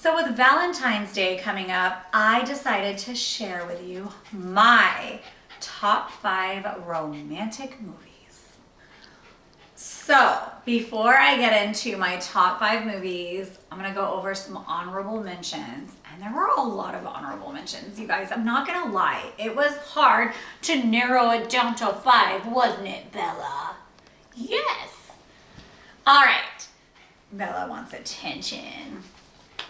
So with Valentine's Day coming up, I decided to share with you my top 5 romantic movies. So before I get into my top 5 movies, I'm gonna go over some honorable mentions. And there were a lot of honorable mentions, you guys. I'm not gonna lie. It was hard to narrow it down to 5, wasn't it, Bella? Yes. All right. Bella wants attention.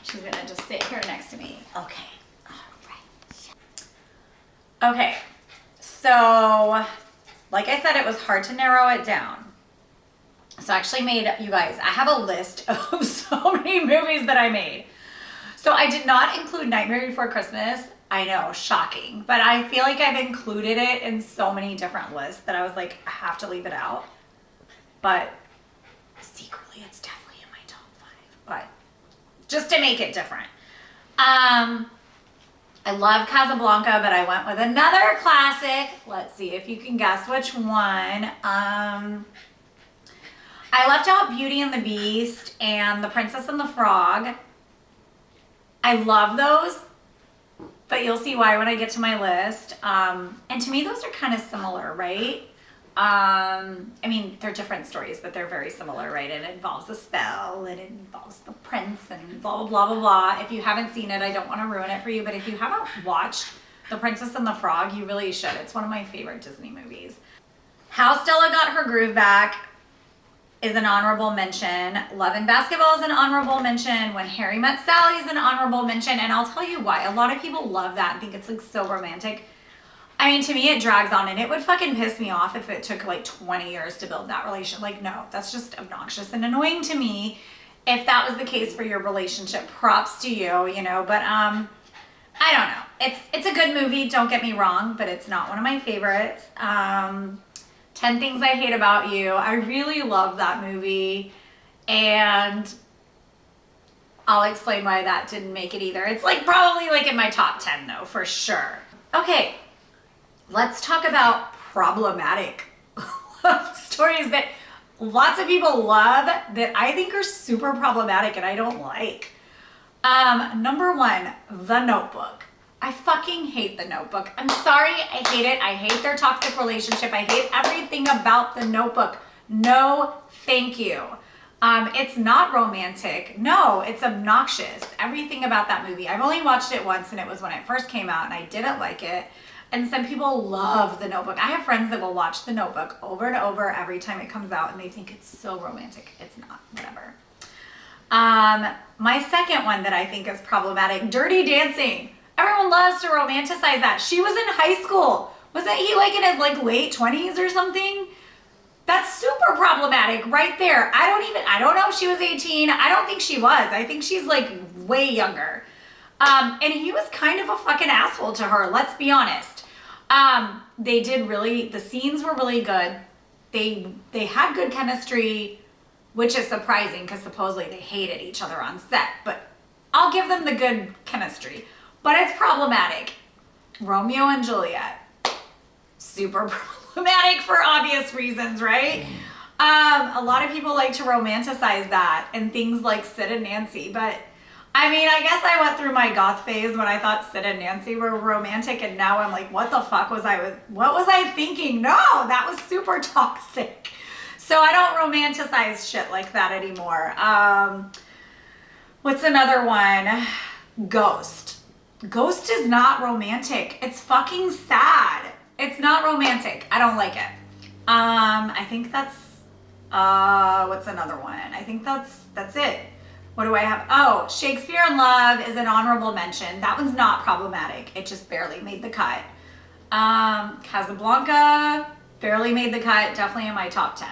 She's gonna just sit here next to me. Okay, all right. Okay, so like I said, it was hard to narrow it down. So I actually made, you guys, I have a list of so many movies that I made. So I did not include Nightmare Before Christmas. I know, shocking. But I feel like I've included it in so many different lists that I was like, I have to leave it out. But secretly, it's definitely in my top 5. But just to make it different. I love Casablanca, but I went with another classic. Let's see if you can guess which one. I left out Beauty and the Beast and The Princess and the Frog. I love those, but you'll see why when I get to my list. And to me, those are kind of similar, right? I mean, they're different stories, but they're very similar, right? It involves a spell, it involves the prince, and blah, blah, blah, blah, blah. If you haven't seen it, I don't want to ruin it for you, but if you haven't watched The Princess and the Frog, you really should. It's one of my favorite Disney movies. How Stella Got Her Groove Back is an honorable mention. Love and Basketball is an honorable mention. When Harry Met Sally is an honorable mention, and I'll tell you why. A lot of people love that and think it's like so romantic. I mean, to me, it drags on, and it would fucking piss me off if it took like 20 years to build that relationship. Like, no, that's just obnoxious and annoying to me. If that was the case for your relationship, props to you, you know, but I don't know. It's a good movie, don't get me wrong, but it's not one of my favorites. 10 Things I Hate About You. I really love that movie, and I'll explain why that didn't make it either. It's like probably like in my top 10 though, for sure. Okay. Let's talk about problematic love stories that lots of people love that I think are super problematic and I don't like. Number 1, The Notebook. I fucking hate The Notebook. I'm sorry, I hate it. I hate their toxic relationship. I hate everything about The Notebook. No, thank you. It's not romantic. No, it's obnoxious. Everything about that movie. I've only watched it once, and it was when it first came out, and I didn't like it. And some people love The Notebook. I have friends that will watch The Notebook over and over every time it comes out, and they think it's so romantic. It's not, whatever. My second one that I think is problematic, Dirty Dancing. Everyone loves to romanticize that. She was in high school. Wasn't he like in his like late 20s or something? That's super problematic right there. I don't know if she was 18. I don't think she was. I think she's like way younger. And he was kind of a fucking asshole to her, let's be honest. The scenes were really good. They had good chemistry, which is surprising because supposedly they hated each other on set, but I'll give them the good chemistry. But it's problematic. Romeo and Juliet, super problematic for obvious reasons, right? A lot of people like to romanticize that and things like Sid and Nancy, but I mean, I guess I went through my goth phase when I thought Sid and Nancy were romantic, and now I'm like, what the fuck what was I thinking? No, that was super toxic. So I don't romanticize shit like that anymore. What's another one? Ghost. Ghost is not romantic. It's fucking sad. It's not romantic. I don't like it. I think that's, what's another one? I think that's it. What do I have? Oh, Shakespeare in Love is an honorable mention. That one's not problematic. It just barely made the cut. Casablanca barely made the cut. Definitely in my top 10.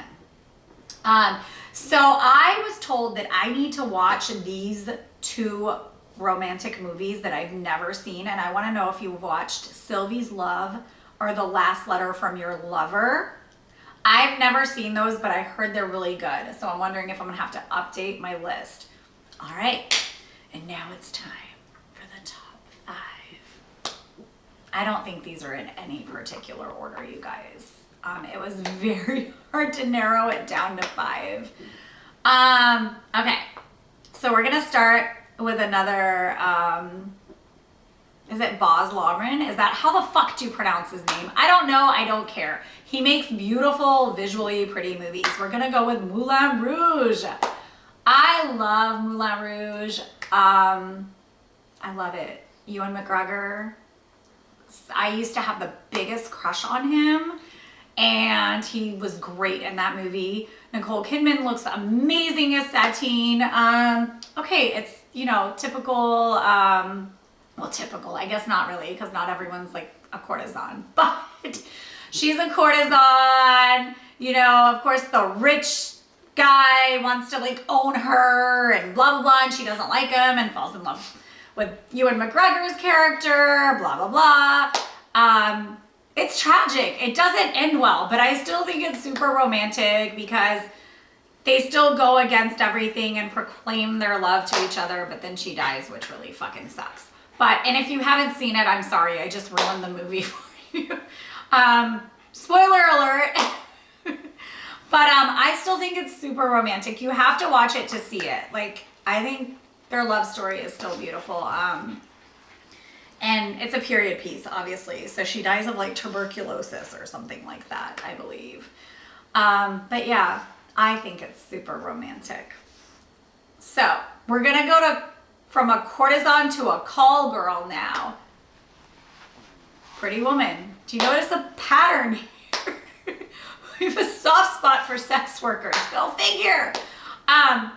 So I was told that I need to watch these 2 romantic movies that I've never seen. And I want to know if you've watched Sylvie's Love or The Last Letter from Your Lover. I've never seen those, but I heard they're really good. So I'm wondering if I'm going to have to update my list. All right, and now it's time for the top 5. I don't think these are in any particular order, you guys. It was very hard to narrow it down to 5. Okay, so we're gonna start is it Baz Luhrmann? Is that, how the fuck do you pronounce his name? I don't know, I don't care. He makes beautiful, visually pretty movies. We're gonna go with Moulin Rouge. I love Moulin Rouge. I love it. Ewan McGregor. I used to have the biggest crush on him, and he was great in that movie. Nicole Kidman looks amazing as Satine. Okay, it's, you know, typical, well, typical, I guess not really, because not everyone's like a courtesan, but she's a courtesan. You know, of course, the rich guy wants to like own her and blah, blah, blah, and she doesn't like him and falls in love with Ewan McGregor's character, blah, blah, blah. It's tragic. It doesn't end well, but I still think it's super romantic because they still go against everything and proclaim their love to each other, but then she dies, which really fucking sucks. And if you haven't seen it, I'm sorry, I just ruined the movie for you. Spoiler alert. But I still think it's super romantic. You have to watch it to see it. Like, I think their love story is still beautiful. And it's a period piece, obviously. So she dies of like tuberculosis or something like that, I believe. But yeah, I think it's super romantic. So we're gonna go from a courtesan to a call girl now. Pretty Woman. Do you notice a pattern here? We have a soft spot for sex workers. Go figure.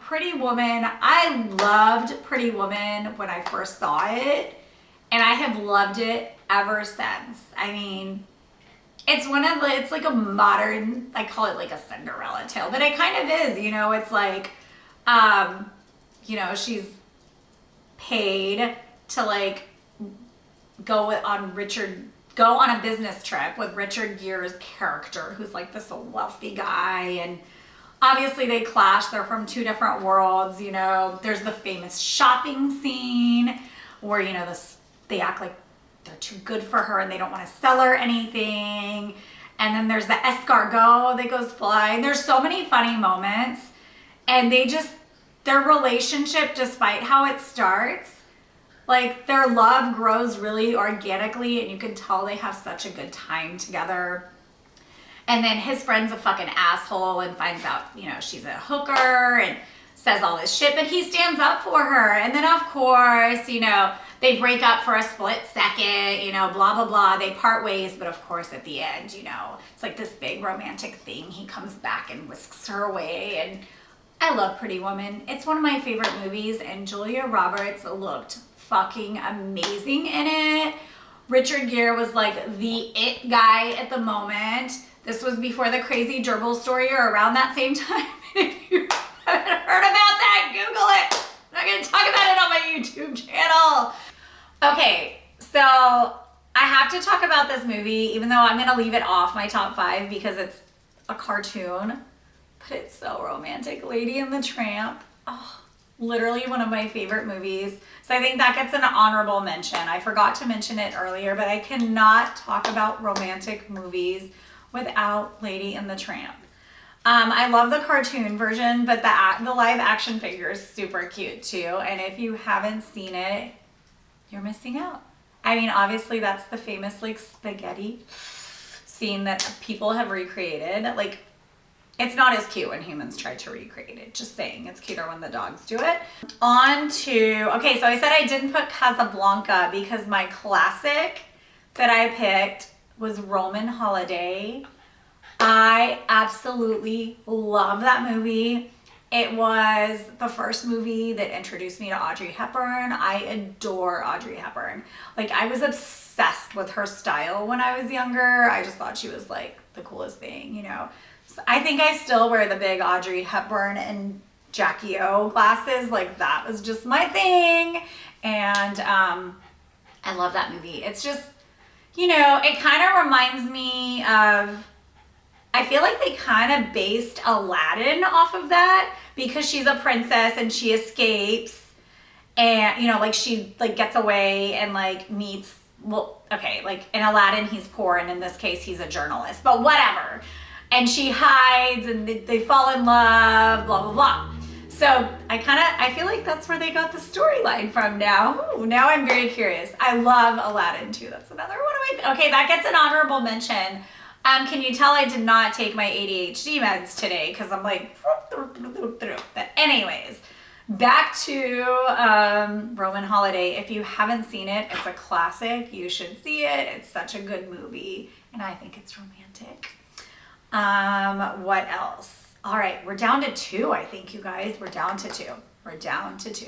Pretty Woman. I loved Pretty Woman when I first saw it, and I have loved it ever since. I mean, it's like a modern, I call it like a Cinderella tale, but it kind of is, you know, it's like, you know, she's paid to like go on a business trip with Richard Gere's character, who's like this wealthy guy, and obviously they clash. They're from two different worlds, you know. There's the famous shopping scene where, you know, they act like they're too good for her and they don't want to sell her anything. And then there's the escargot that goes flying. There's so many funny moments, and their relationship, despite how it starts, like their love grows really organically, and you can tell they have such a good time together. And then his friend's a fucking asshole and finds out, you know, she's a hooker and says all this shit, but he stands up for her. And then of course, you know, they break up for a split second, you know, blah, blah, blah. They part ways, but of course at the end, you know, it's like this big romantic thing. He comes back and whisks her away, and I love Pretty Woman. It's one of my favorite movies, and Julia Roberts looked fucking amazing in it. Richard Gere was like the it guy at the moment. This was before the crazy gerbil story, or around that same time. If you haven't heard about that, Google it. I'm not gonna talk about it on my YouTube channel. Okay, so I have to talk about this movie, even though I'm gonna leave it off my top 5 because it's a cartoon, but it's so romantic. Lady and the Tramp. Oh, literally one of my favorite movies. So I think that gets an honorable mention. I forgot to mention it earlier, but I cannot talk about romantic movies without Lady and the Tramp. I love the cartoon version, but the live action figure is super cute too. And if you haven't seen it, you're missing out. I mean, obviously that's the famous like spaghetti scene that people have recreated. Like, it's not as cute when humans try to recreate it. Just saying, it's cuter when the dogs do it. Okay, so I said I didn't put Casablanca because my classic that I picked was Roman Holiday. I absolutely love that movie. It was the first movie that introduced me to Audrey Hepburn. I adore Audrey Hepburn. Like, I was obsessed with her style when I was younger. I just thought she was like the coolest thing, you know. So I think I still wear the big Audrey Hepburn and Jackie O glasses. Like, that was just my thing. And I love that movie. It's just, you know, it kind of reminds me of, I feel like they kind of based Aladdin off of that, because she's a princess and she escapes, and, you know, like she like gets away and like meets, well, okay, like in Aladdin he's poor, and in this case he's a journalist, but whatever. And she hides and they fall in love, blah, blah, blah. So I feel like that's where they got the storyline from now. Ooh, now I'm very curious. I love Aladdin too. That's another one of my, okay, that gets an honorable mention. Can you tell I did not take my ADHD meds today? Cause I'm like, but anyways, back to Roman Holiday. If you haven't seen it, it's a classic. You should see it. It's such a good movie. And I think it's romantic. What else? All right, we're down to 2, I think, you guys. We're down to 2. We're down to 2.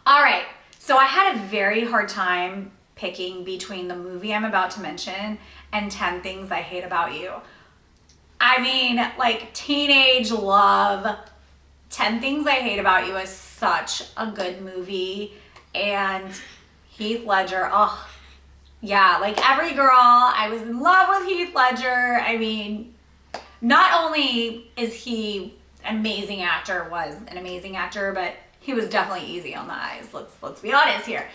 All right, so I had a very hard time picking between the movie I'm about to mention and 10 Things I Hate About You. I mean, like, teenage love. 10 Things I Hate About You is such a good movie. And Heath Ledger, oh, yeah, like every girl, I was in love with Heath Ledger. I mean, not only is he an amazing actor, but he was definitely easy on the eyes. Let's be honest here.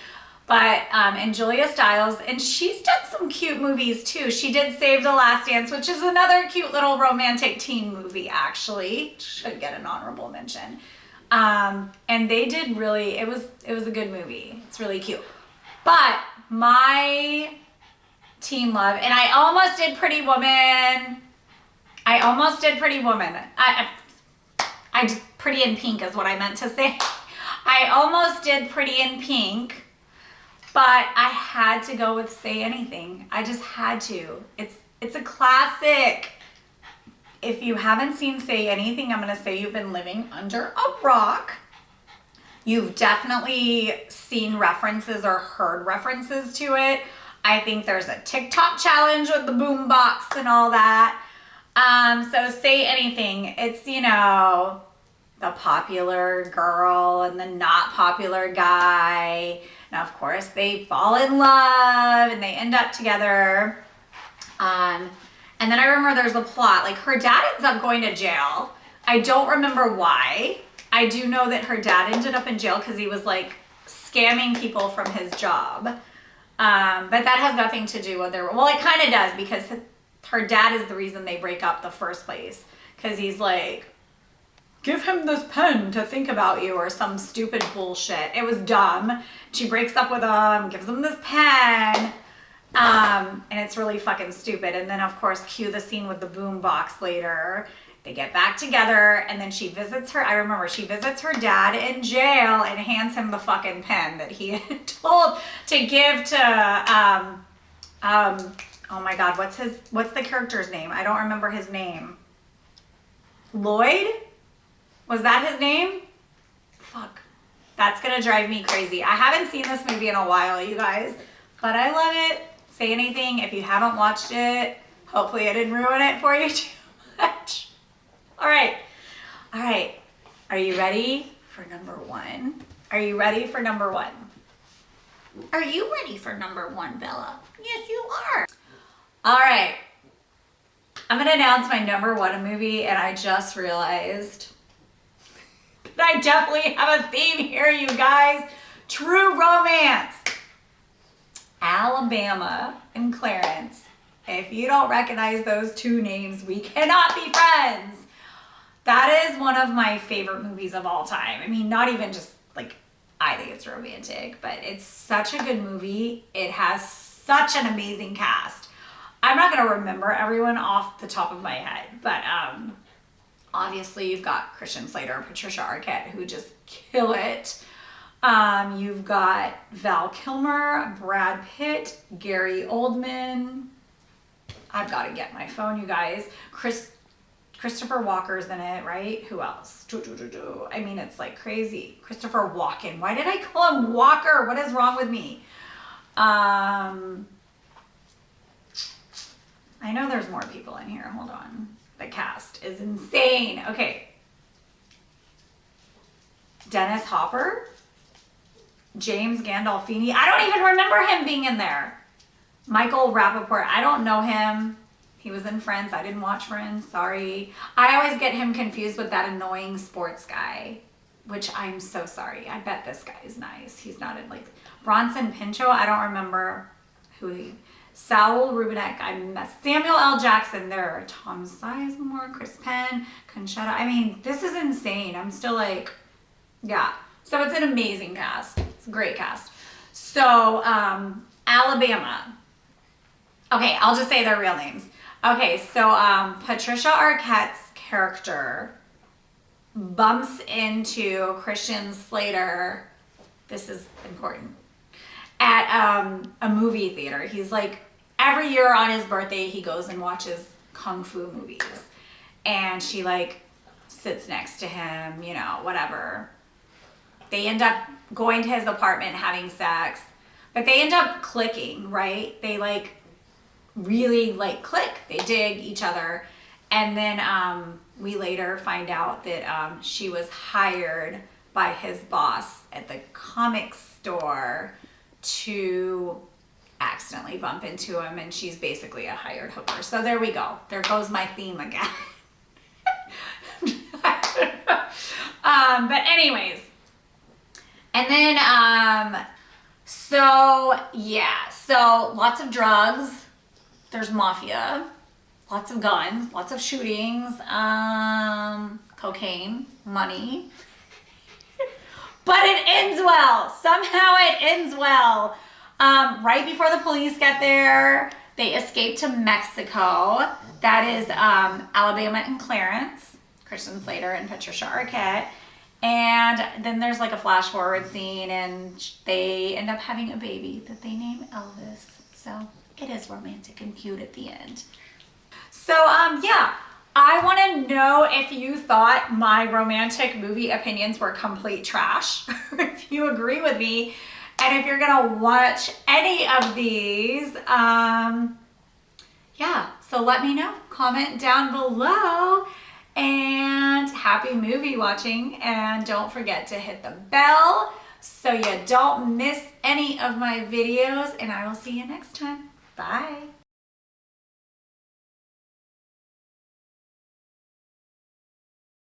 But and Julia Stiles, and she's done some cute movies too. She did Save the Last Dance, which is another cute little romantic teen movie. Actually, should get an honorable mention. And they did really. It was a good movie. It's really cute. But my teen love, and I almost did Pretty Woman. Pretty in Pink is what I meant to say. I almost did Pretty in Pink, but I had to go with Say Anything. I just had to. It's a classic. If you haven't seen Say Anything, I'm gonna say you've been living under a rock. You've definitely seen references or heard references to it. I think there's a TikTok challenge with the boombox and all that. So Say Anything, it's, you know, the popular girl and the not popular guy. Now, of course, they fall in love and they end up together. And then I remember there's a plot, like her dad ends up going to jail. I don't remember why. I do know that her dad ended up in jail because he was like scamming people from his job. But that has nothing to do with well, it kind of does, because her dad is the reason they break up the first place. Because he's like, give him this pen to think about you, or some stupid bullshit. It was dumb. She breaks up with him, gives him this pen. And it's really fucking stupid. And then, of course, cue the scene with the boom box later. They get back together, and then she visits her. I remember she visits her dad in jail and hands him the fucking pen that he had told to give to, oh my God, what's the character's name? I don't remember his name. Lloyd? Was that his name? Fuck. That's gonna drive me crazy. I haven't seen this movie in a while, you guys, but I love it. Say Anything. If you haven't watched it, hopefully I didn't ruin it for you too much. All right. Are you ready for number 1? Are you ready for number 1? Are you ready for number 1, Bella? Yes, you are. All right. I'm going to announce my number 1 movie, and I just realized that I definitely have a theme here, you guys. True Romance. Alabama and Clarence. If you don't recognize those 2 names, we cannot be friends. That is one of my favorite movies of all time. I mean, not even just like, I think it's romantic, but it's such a good movie. It has such an amazing cast. I'm not going to remember everyone off the top of my head, but obviously you've got Christian Slater, Patricia Arquette, who just kill it. You've got Val Kilmer, Brad Pitt, Gary Oldman. I've got to get my phone, you guys. Christopher Walker's in it, right? Who else? I mean, it's like crazy. Christopher Walken. Why did I call him Walker? What is wrong with me? I know there's more people in here. Hold on. The cast is insane. Okay. Dennis Hopper. James Gandolfini. I don't even remember him being in there. Michael Rappaport. I don't know him. He was in Friends. I didn't watch Friends. Sorry. I always get him confused with that annoying sports guy, which I'm so sorry. I bet this guy is nice. He's not in like Bronson Pinchot. I don't remember who he. Saul Rubinek, I met Samuel L. Jackson, there are Tom Sizemore, Chris Penn, Conchetta. I mean, this is insane. I'm still like, yeah. So it's an amazing cast. It's a great cast. So, Alabama. Okay, I'll just say their real names. Okay, so Patricia Arquette's character bumps into Christian Slater. This is important. At a movie theater. He's like, every year on his birthday, he goes and watches Kung Fu movies. And she like sits next to him, you know, whatever. They end up going to his apartment, having sex. But they end up clicking, right? They like really like click. They dig each other. And then we later find out that she was hired by his boss at the comic store to accidentally bump into him, and she's basically a hired hooker. So there we go. There goes my theme again. But anyways, and then so yeah, so lots of drugs. There's mafia, lots of guns, lots of shootings, cocaine, money. But it ends well. Somehow it ends well. Right before the police get there, they escape to Mexico. That is Alabama and Clarence, Christian Slater and Patricia Arquette. And then there's like a flash forward scene, and they end up having a baby that they name Elvis. So it is romantic and cute at the end. So yeah. I want to know if you thought my romantic movie opinions were complete trash, if you agree with me, and if you're going to watch any of these. Yeah, so let me know. Comment down below, and happy movie watching, and don't forget to hit the bell so you don't miss any of my videos, and I will see you next time. Bye.